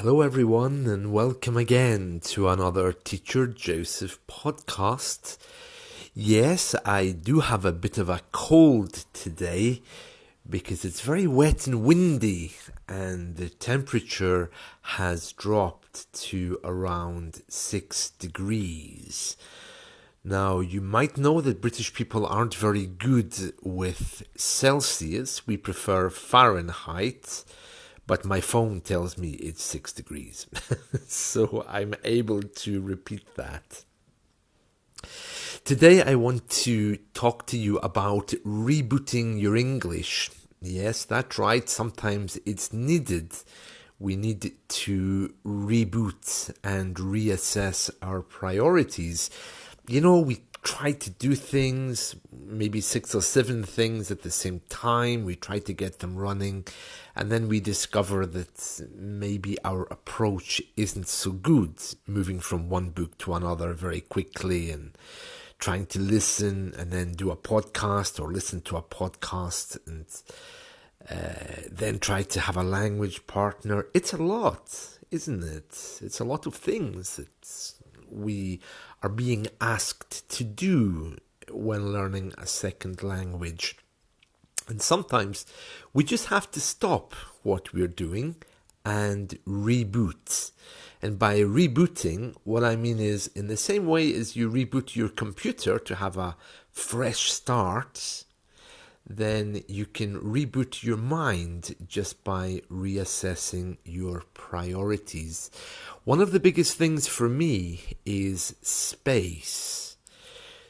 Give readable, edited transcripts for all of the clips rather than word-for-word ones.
Hello, everyone, and welcome again to another Teacher Joseph podcast. Yes, I do have a bit of a cold today because it's very wet and windy, and the temperature has dropped to around 6 degrees. Now, you might know that British people aren't very good with Celsius. We prefer Fahrenheit. But my phone tells me it's 6 degrees. So I'm able to repeat that. Today I want to talk to you about rebooting your English. Yes, that's right. Sometimes it's needed. We need to reboot and reassess our priorities. You know, we try to do things, maybe 6 or 7 things at the same time. We try to get them running, and then we discover that maybe our approach isn't so good, moving from one book to another very quickly and trying to listen and then do a podcast or listen to a podcast and then try to have a language partner. It's a lot, isn't it? It's a lot of things that we are being asked to do when learning a second language. And sometimes we just have to stop what we're doing and reboot. And by rebooting, what I mean is in the same way as you reboot your computer to have a fresh start, then you can reboot your mind just by reassessing your priorities. One of the biggest things for me is space.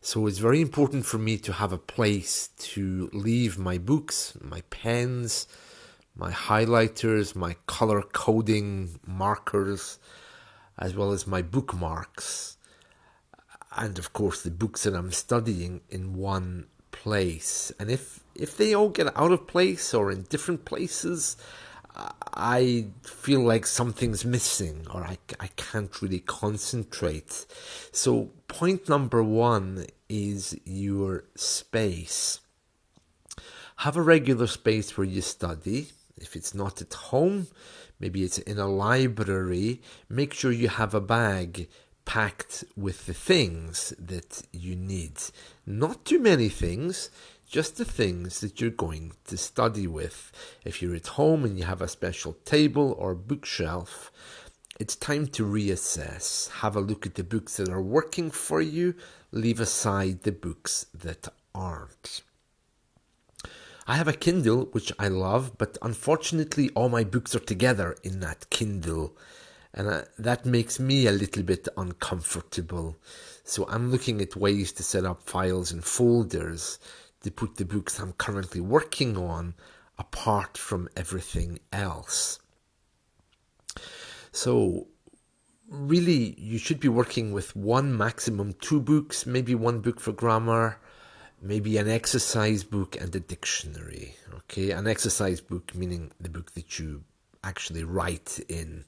So it's very important for me to have a place to leave my books, my pens, my highlighters, my color coding markers, as well as my bookmarks. And of course the books that I'm studying in one place. And if they all get out of place or in different places, I feel like something's missing or I can't really concentrate. So point number 1 is your space. Have a regular space where you study. If it's not at home, maybe it's in a library. Make sure you have a bag packed with the things that you need. Not too many things, just the things that you're going to study with. If you're at home and you have a special table or bookshelf, it's time to reassess. Have a look at the books that are working for you. Leave aside the books that aren't. I have a Kindle, which I love, but unfortunately all my books are together in that Kindle. And that makes me a little bit uncomfortable. So I'm looking at ways to set up files and folders to put the books I'm currently working on apart from everything else. So really, you should be working with one, maximum 2 books, maybe 1 book for grammar, maybe an exercise book and a dictionary. Okay, an exercise book meaning the book that you actually write in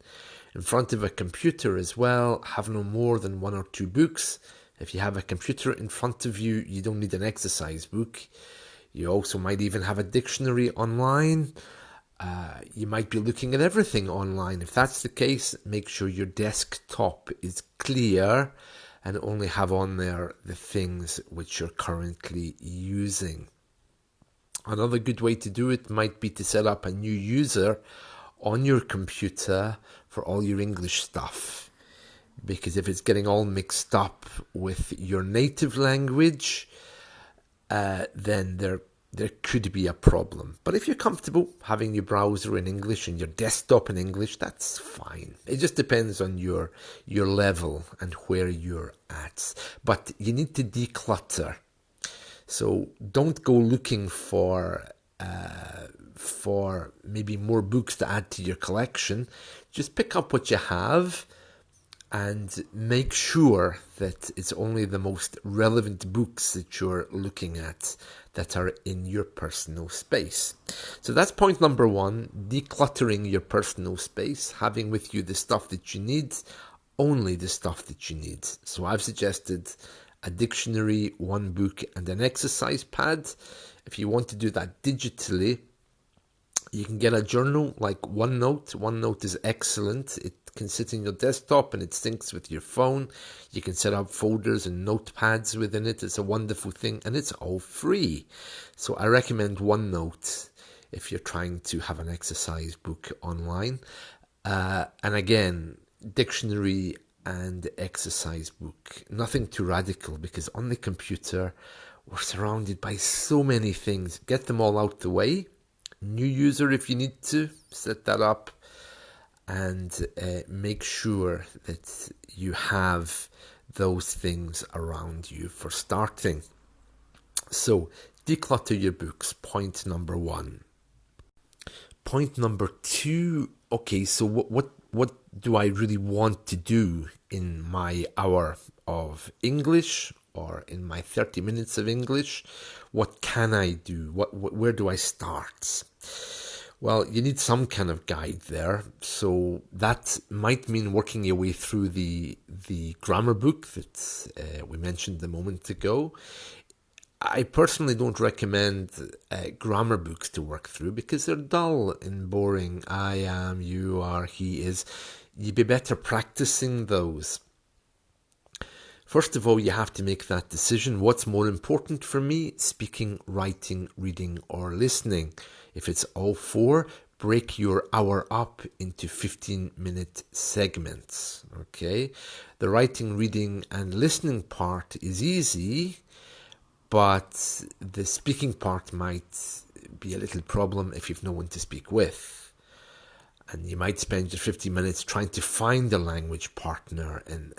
front of a computer as well. Have no more than 1 or 2 books. If you have a computer in front of you, you don't need an exercise book. You also might even have a dictionary online. You might be looking at everything online. If that's the case, make sure your desktop is clear and only have on there the things which you're currently using. Another good way to do it might be to set up a new user on your computer for all your English stuff. Because if it's getting all mixed up with your native language, then there could be a problem. But if you're comfortable having your browser in English and your desktop in English, that's fine. It just depends on your level and where you're at. But you need to declutter. So don't go looking for maybe more books to add to your collection. Just pick up what you have and make sure that it's only the most relevant books that you're looking at that are in your personal space. So that's point number 1, decluttering your personal space, having with you the stuff that you need, only the stuff that you need. So I've suggested a dictionary, 1 book, and an exercise pad. If you want to do that digitally, You can get a journal like OneNote. OneNote is excellent. It can sit in your desktop and it syncs with your phone. You can set up folders and notepads within it. It's a wonderful thing and it's all free. So I recommend OneNote if you're trying to have an exercise book online. And again, dictionary and exercise book. Nothing too radical because on the computer we're surrounded by so many things. Get them all out the way. New user if you need to, set that up and make sure that you have those things around you for starting. So declutter your books, point number 1. Point number 2, okay, so what do I really want to do in my hour of English or in my 30 minutes of English? What can I do? Where do I start? Well, you need some kind of guide there. So that might mean working your way through the grammar book that we mentioned a moment ago. I personally don't recommend grammar books to work through because they're dull and boring. I am, you are, he is. You'd be better practicing those. First of all, you have to make that decision. What's more important for me? Speaking, writing, reading, or listening. If it's all 4, break your hour up into 15-minute segments. Okay? The writing, reading, and listening part is easy, but the speaking part might be a little problem if you've no one to speak with. And you might spend your 50 minutes trying to find a language partner, and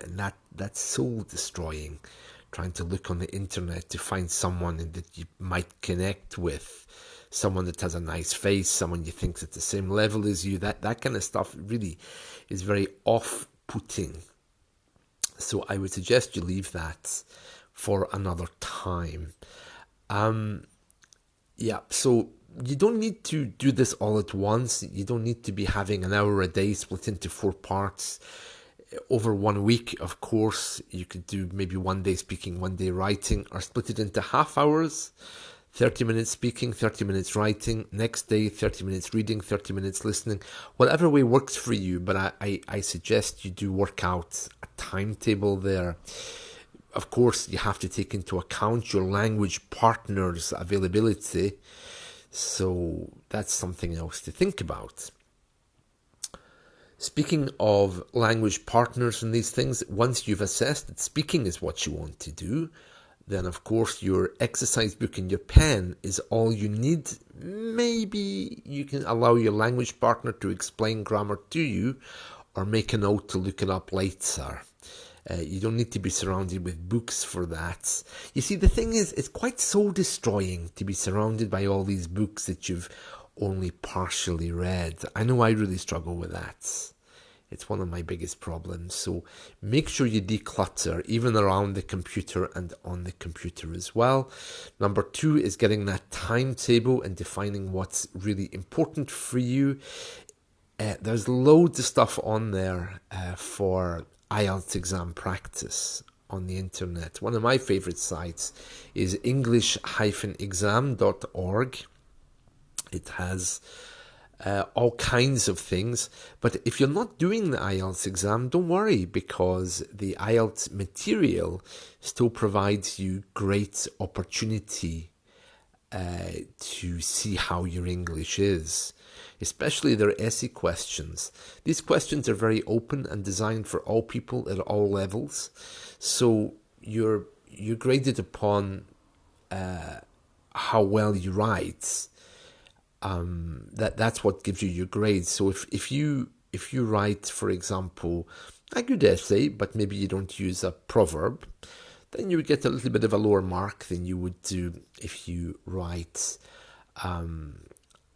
that's soul destroying. Trying to look on the internet to find someone that you might connect with, someone that has a nice face, someone you think's at the same level as you. That kind of stuff really is very off-putting. So I would suggest you leave that for another time. So you don't need to do this all at once. You don't need to be having an hour a day split into 4 parts over 1 week. Of course, you could do maybe 1 day speaking, 1 day writing, or split it into half hours. 30 minutes speaking, 30 minutes writing. Next day, 30 minutes reading, 30 minutes listening. Whatever way works for you, but I suggest you do work out a timetable there. Of course, you have to take into account your language partner's availability. So that's something else to think about. Speaking of language partners and these things, once you've assessed that speaking is what you want to do, then of course your exercise book and your pen is all you need. Maybe you can allow your language partner to explain grammar to you or make a note to look it up later. You don't need to be surrounded with books for that. You see, the thing is, it's quite soul destroying to be surrounded by all these books that you've only partially read. I know I really struggle with that. It's one of my biggest problems. So make sure you declutter, even around the computer and on the computer as well. Number 2 is getting that timetable and defining what's really important for you. There's loads of stuff on there for IELTS exam practice on the internet. One of my favorite sites is english-exam.org. It has all kinds of things, but if you're not doing the IELTS exam, don't worry, because the IELTS material still provides you great opportunity to see how your English is. Especially their essay questions. These questions are very open and designed for all people at all levels. So you're graded upon how well you write. That's what gives you your grades. So if you write, for example, a good essay, but maybe you don't use a proverb, then you would get a little bit of a lower mark than you would do if you write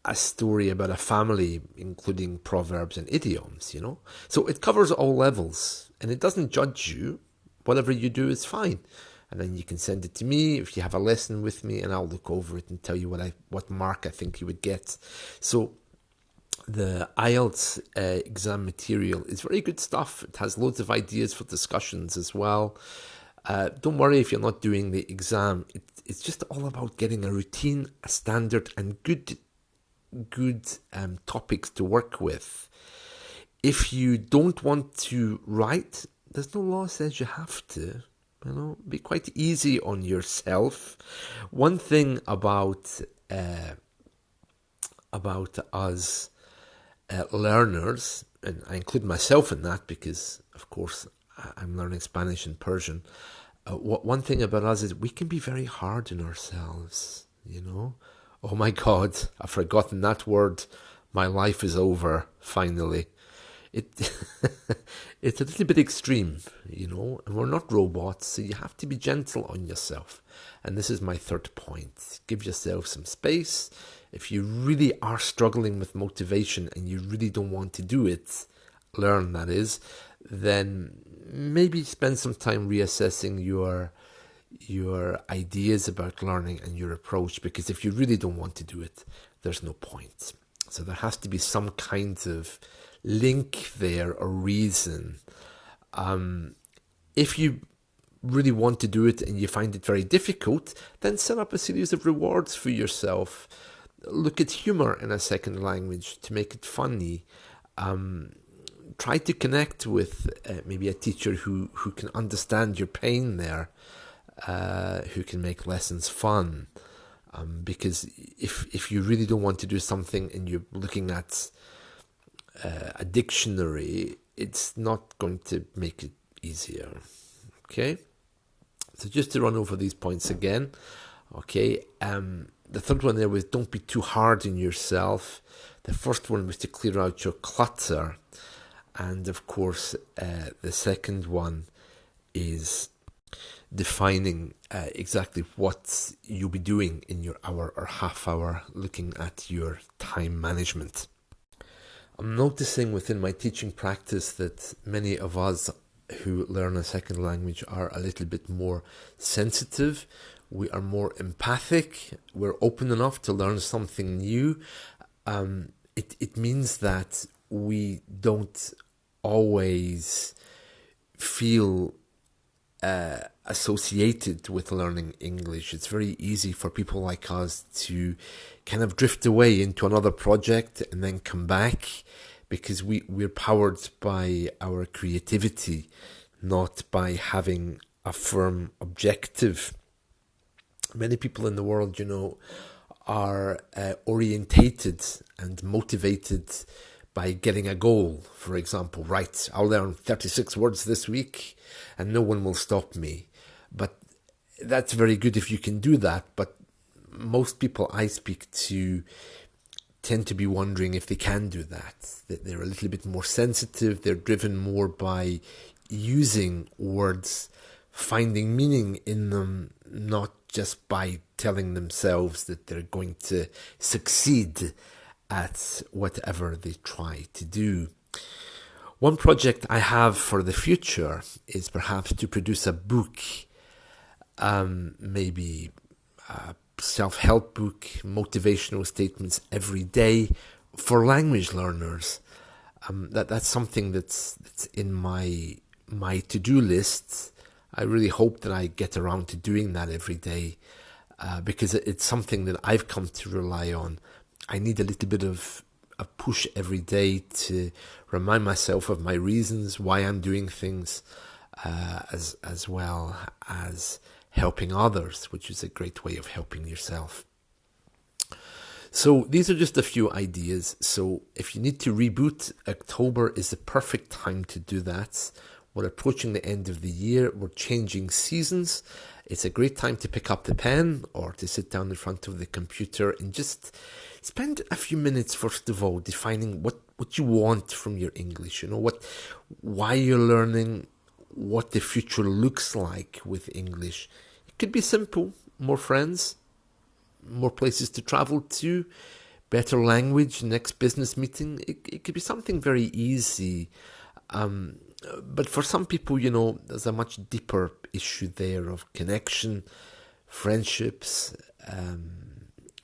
a story about a family, including proverbs and idioms, you know. So it covers all levels, and it doesn't judge you. Whatever you do is fine. And then you can send it to me if you have a lesson with me, and I'll look over it and tell you what mark I think you would get. So the IELTS exam material is very good stuff. It has loads of ideas for discussions as well. Don't worry if you're not doing the exam. It's just all about getting a routine, a standard, and good good topics to work with. If you don't want to write, there's no law says you have to. Be quite easy on yourself. One thing about us learners, and I include myself in that because, of course, I'm learning Spanish and Persian. One thing about us is we can be very hard on ourselves. Oh my God, I've forgotten that word. My life is over. Finally. It's a little bit extreme, and we're not robots, so you have to be gentle on yourself. And this is my third point. Give yourself some space. If you really are struggling with motivation and you really don't want to do it, learn that is, then maybe spend some time reassessing your ideas about learning and your approach, because if you really don't want to do it, there's no point. So there has to be some kind of link there or reason. If you really want to do it and you find it very difficult, then set up a series of rewards for yourself. Look at humor in a second language to make it funny. Try to connect with maybe a teacher who can understand your pain there, who can make lessons fun. Because if you really don't want to do something and you're looking at a dictionary, it's not going to make it easier. Okay? So just to run over these points again. Okay? The third one there was don't be too hard on yourself. The first one was to clear out your clutter. And of course, the second one is defining exactly what you'll be doing in your hour or half hour, looking at your time management. I'm noticing within my teaching practice that many of us who learn a second language are a little bit more sensitive. We are more empathic. We're open enough to learn something new. It means that we don't always feel associated with learning English. It's very easy for people like us to kind of drift away into another project and then come back, because we're powered by our creativity, not by having a firm objective. Many people in the world, are orientated and motivated by getting a goal. For example, right, I'll learn 36 words this week and no one will stop me. But that's very good if you can do that. But most people I speak to tend to be wondering if they can do that. That they're a little bit more sensitive. They're driven more by using words, finding meaning in them, not just by telling themselves that they're going to succeed at whatever they try to do. One project I have for the future is perhaps to produce a book, maybe a self-help book, motivational statements every day for language learners. That's something that's in my to-do list. I really hope that I get around to doing that every day, because it's something that I've come to rely on. I need a little bit of a push every day to remind myself of my reasons why I'm doing things, as well as helping others, which is a great way of helping yourself. So these are just a few ideas. So if you need to reboot, October is the perfect time to do that. We're approaching the end of the year. We're changing seasons. It's a great time to pick up the pen or to sit down in front of the computer and just spend a few minutes, first of all, defining what you want from your English. Why you're learning, what the future looks like with English. It could be simple: more friends, more places to travel to, better language, next business meeting. It could be something very easy. But for some people, there's a much deeper issue there of connection, friendships,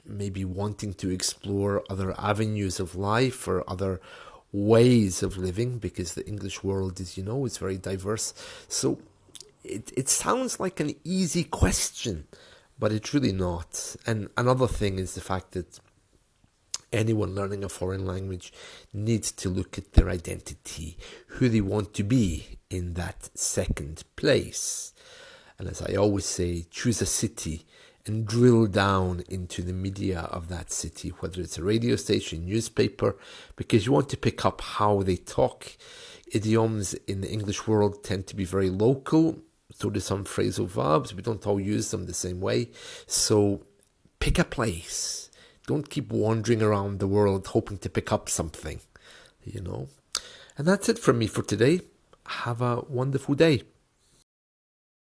maybe wanting to explore other avenues of life or other ways of living, because the English world, as you know, is very diverse. So it sounds like an easy question, but it's really not. And another thing is the fact that Anyone learning a foreign language needs to look at their identity, who they want to be in that second place. And as I always say, choose a city and drill down into the media of that city, whether it's a radio station, newspaper, because you want to pick up how they talk. Idioms in the English world tend to be very local. So do some phrasal verbs. We don't all use them the same way. So pick a place. Don't keep wandering around the world hoping to pick up something, you know. And that's it from me for today. Have a wonderful day.